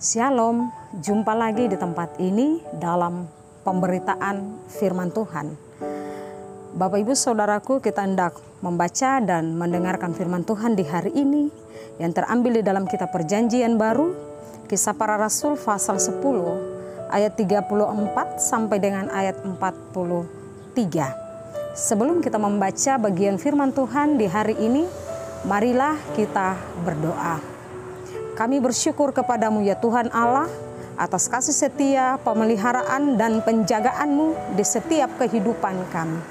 Shalom, jumpa lagi di tempat ini dalam pemberitaan firman Tuhan. Bapak Ibu Saudaraku, kita hendak membaca dan mendengarkan firman Tuhan di hari ini yang terambil di dalam kitab Perjanjian Baru, Kisah Para Rasul pasal 10 ayat 34 sampai dengan ayat 43. Sebelum kita membaca bagian firman Tuhan di hari ini, marilah kita berdoa. Kami bersyukur kepadamu ya Tuhan Allah atas kasih setia, pemeliharaan dan penjagaan-Mu di setiap kehidupan kami.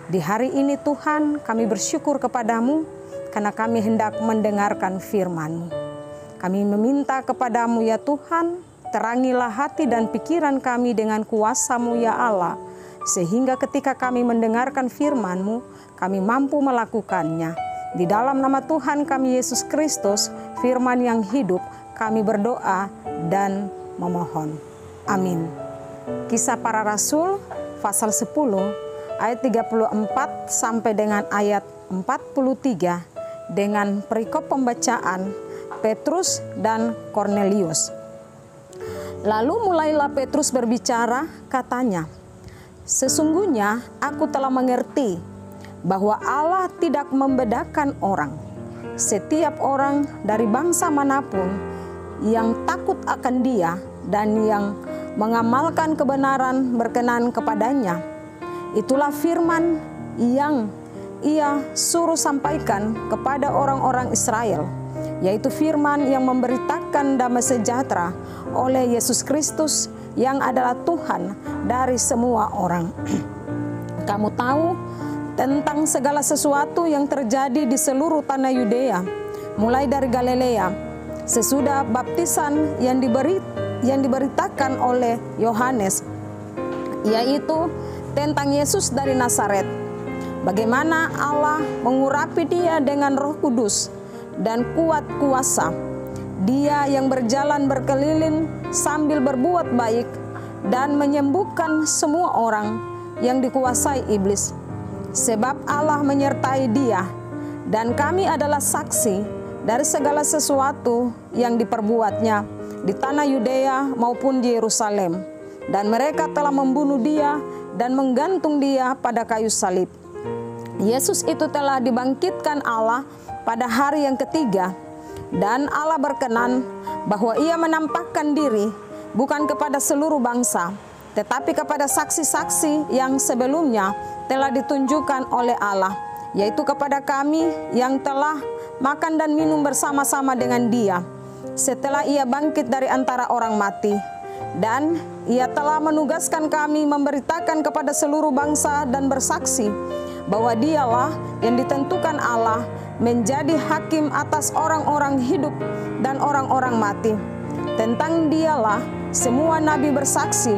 Di hari ini Tuhan, kami bersyukur kepadamu karena kami hendak mendengarkan firman-Mu. Kami meminta kepadamu ya Tuhan, terangilah hati dan pikiran kami dengan kuasa-Mu ya Allah, sehingga ketika kami mendengarkan firman-Mu, kami mampu melakukannya. Di dalam nama Tuhan kami Yesus Kristus, firman yang hidup, kami berdoa dan memohon. Amin. Kisah Para Rasul pasal 10 ayat 34 sampai dengan ayat 43 dengan perikop pembacaan Petrus dan Kornelius. Lalu mulailah Petrus berbicara, katanya, "Sesungguhnya aku telah mengerti bahwa Allah tidak membedakan orang. Setiap orang dari bangsa manapun yang takut akan Dia dan yang mengamalkan kebenaran berkenan kepadanya. Itulah firman yang Ia suruh sampaikan kepada orang-orang Israel, yaitu firman yang memberitakan damai sejahtera oleh Yesus Kristus yang adalah Tuhan dari semua orang. Kamu tahu tentang segala sesuatu yang terjadi di seluruh tanah Yudea, mulai dari Galilea, sesudah baptisan yang diberitakan oleh Yohanes, yaitu tentang Yesus dari Nazaret, bagaimana Allah mengurapi Dia dengan Roh Kudus dan kuat kuasa, Dia yang berjalan berkeliling sambil berbuat baik dan menyembuhkan semua orang yang dikuasai iblis. Sebab Allah menyertai Dia, dan kami adalah saksi dari segala sesuatu yang diperbuatnya di tanah Yudea maupun di Yerusalem. Dan mereka telah membunuh Dia dan menggantung Dia pada kayu salib. Yesus itu telah dibangkitkan Allah pada hari yang ketiga, dan Allah berkenan bahwa Ia menampakkan diri bukan kepada seluruh bangsa, tetapi kepada saksi-saksi yang sebelumnya telah ditunjukkan oleh Allah, yaitu kepada kami yang telah makan dan minum bersama-sama dengan Dia setelah Ia bangkit dari antara orang mati. Dan Ia telah menugaskan kami memberitakan kepada seluruh bangsa dan bersaksi bahwa Dialah yang ditentukan Allah menjadi hakim atas orang-orang hidup dan orang-orang mati. Tentang Dialah semua nabi bersaksi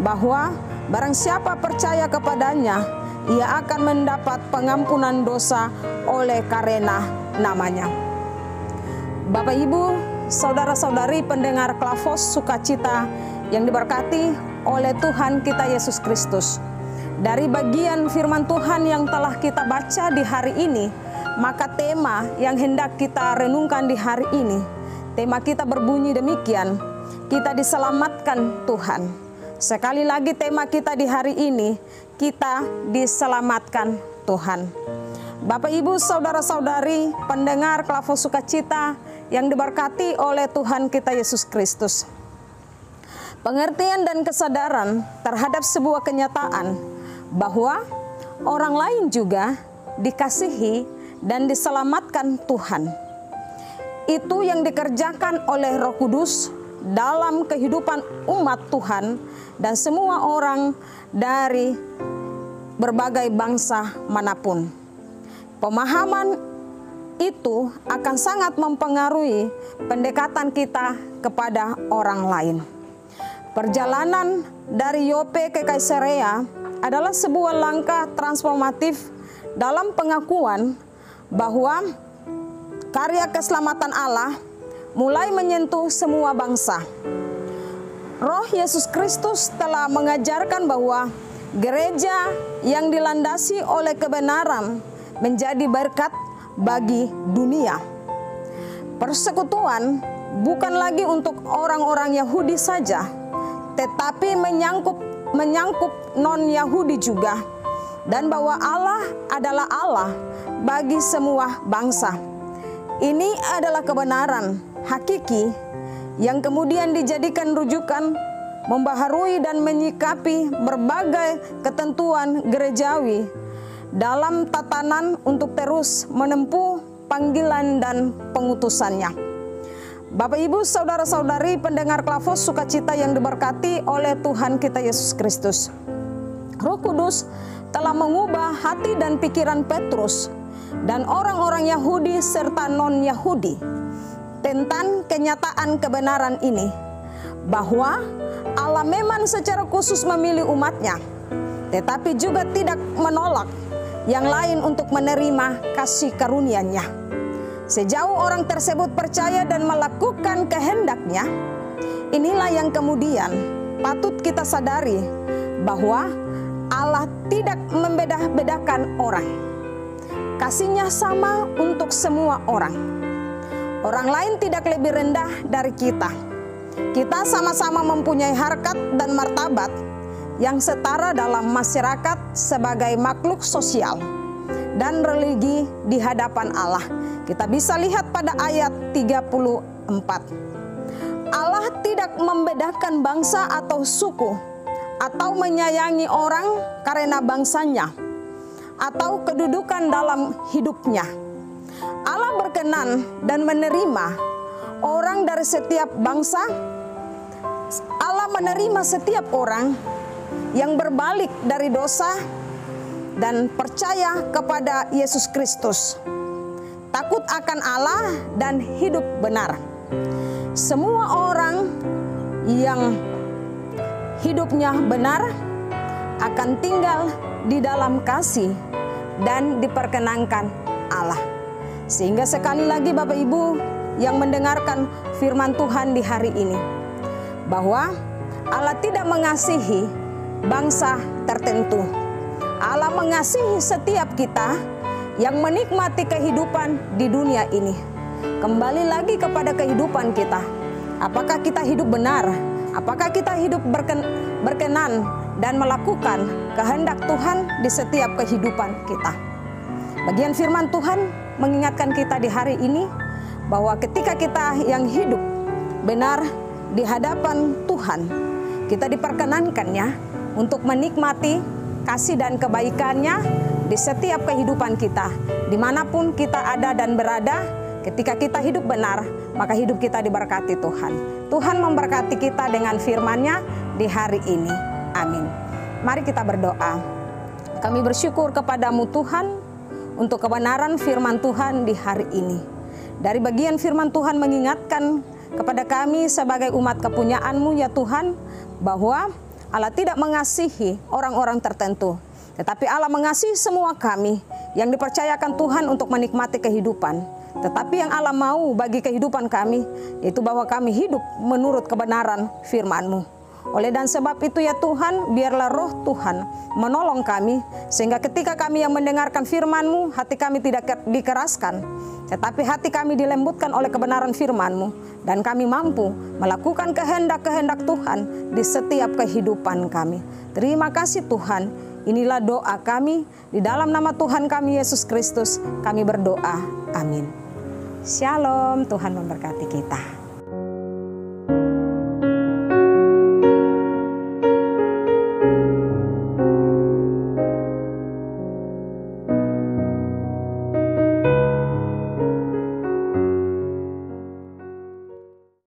bahwa barang siapa percaya kepadanya, ia akan mendapat pengampunan dosa oleh karena namanya. Bapak Ibu, saudara-saudari pendengar Klavos Sukacita yang diberkati oleh Tuhan kita Yesus Kristus. Dari bagian firman Tuhan yang telah kita baca di hari ini, maka tema yang hendak kita renungkan di hari ini, tema kita berbunyi demikian, kita diselamatkan Tuhan. Sekali lagi tema kita di hari ini, kita diselamatkan Tuhan. Bapak Ibu saudara-saudari pendengar Klavos Sukacita yang diberkati oleh Tuhan kita Yesus Kristus. Pengertian dan kesadaran terhadap sebuah kenyataan bahwa orang lain juga dikasihi dan diselamatkan Tuhan. Itu yang dikerjakan oleh Roh Kudus dalam kehidupan umat Tuhan dan semua orang dari berbagai bangsa manapun. Pemahaman itu akan sangat mempengaruhi pendekatan kita kepada orang lain. Perjalanan dari Yope ke Kaisarea adalah sebuah langkah transformatif dalam pengakuan bahwa karya keselamatan Allah mulai menyentuh semua bangsa. Roh Yesus Kristus telah mengajarkan bahwa gereja yang dilandasi oleh kebenaran menjadi berkat bagi dunia. Persekutuan bukan lagi untuk orang-orang Yahudi saja, tetapi menyangkut non-Yahudi juga, dan bahwa Allah adalah Allah bagi semua bangsa. Ini adalah kebenaran hakiki yang kemudian dijadikan rujukan membaharui dan menyikapi berbagai ketentuan gerejawi dalam tatanan untuk terus menempuh panggilan dan pengutusannya. Bapak, Ibu, saudara-saudari pendengar Klavos Sukacita yang diberkati oleh Tuhan kita Yesus Kristus, Roh Kudus telah mengubah hati dan pikiran Petrus dan orang-orang Yahudi serta non-Yahudi tentang kenyataan kebenaran ini, bahwa Allah memang secara khusus memilih umatnya, tetapi juga tidak menolak yang lain untuk menerima kasih karunia-Nya. Sejauh orang tersebut percaya dan melakukan kehendak-Nya, inilah yang kemudian patut kita sadari, bahwa Allah tidak membeda-bedakan orang. Kasih-Nya sama untuk semua orang. Orang lain tidak lebih rendah dari kita. Kita sama-sama mempunyai harkat dan martabat yang setara dalam masyarakat sebagai makhluk sosial dan religi di hadapan Allah. Kita bisa lihat pada ayat 34. Allah tidak membedakan bangsa atau suku, atau menyayangi orang karena bangsanya atau kedudukan dalam hidupnya. Allah berkenan dan menerima orang dari setiap bangsa. Allah menerima setiap orang yang berbalik dari dosa dan percaya kepada Yesus Kristus, takut akan Allah dan hidup benar. Semua orang yang hidupnya benar akan tinggal di dalam kasih dan diperkenankan Allah. Sehingga sekali lagi Bapak Ibu yang mendengarkan firman Tuhan di hari ini, bahwa Allah tidak mengasihi bangsa tertentu. Allah mengasihi setiap kita yang menikmati kehidupan di dunia ini. Kembali lagi kepada kehidupan kita. Apakah kita hidup benar? Apakah kita hidup berkenan dan melakukan kehendak Tuhan di setiap kehidupan kita? Bagian firman Tuhan mengingatkan kita di hari ini, bahwa ketika kita yang hidup benar di hadapan Tuhan, kita diperkenankannya untuk menikmati kasih dan kebaikannya di setiap kehidupan kita. Dimanapun kita ada dan berada, ketika kita hidup benar, maka hidup kita diberkati Tuhan. Tuhan memberkati kita dengan firman-Nya di hari ini. Amin. Mari kita berdoa. Kami bersyukur kepadamu Tuhan untuk kebenaran firman Tuhan di hari ini. Dari bagian firman Tuhan mengingatkan kepada kami sebagai umat kepunyaan-Mu ya Tuhan, bahwa Allah tidak mengasihi orang-orang tertentu, tetapi Allah mengasihi semua kami yang dipercayakan Tuhan untuk menikmati kehidupan. Tetapi yang Allah mau bagi kehidupan kami, yaitu bahwa kami hidup menurut kebenaran firman-Mu. Oleh dan sebab itu ya Tuhan, biarlah roh Tuhan menolong kami, sehingga ketika kami yang mendengarkan firman-Mu, hati kami tidak dikeraskan, tetapi hati kami dilembutkan oleh kebenaran firman-Mu, dan kami mampu melakukan kehendak-kehendak Tuhan di setiap kehidupan kami. Terima kasih Tuhan, inilah doa kami, di dalam nama Tuhan kami Yesus Kristus kami berdoa, amin. Shalom, Tuhan memberkati kita.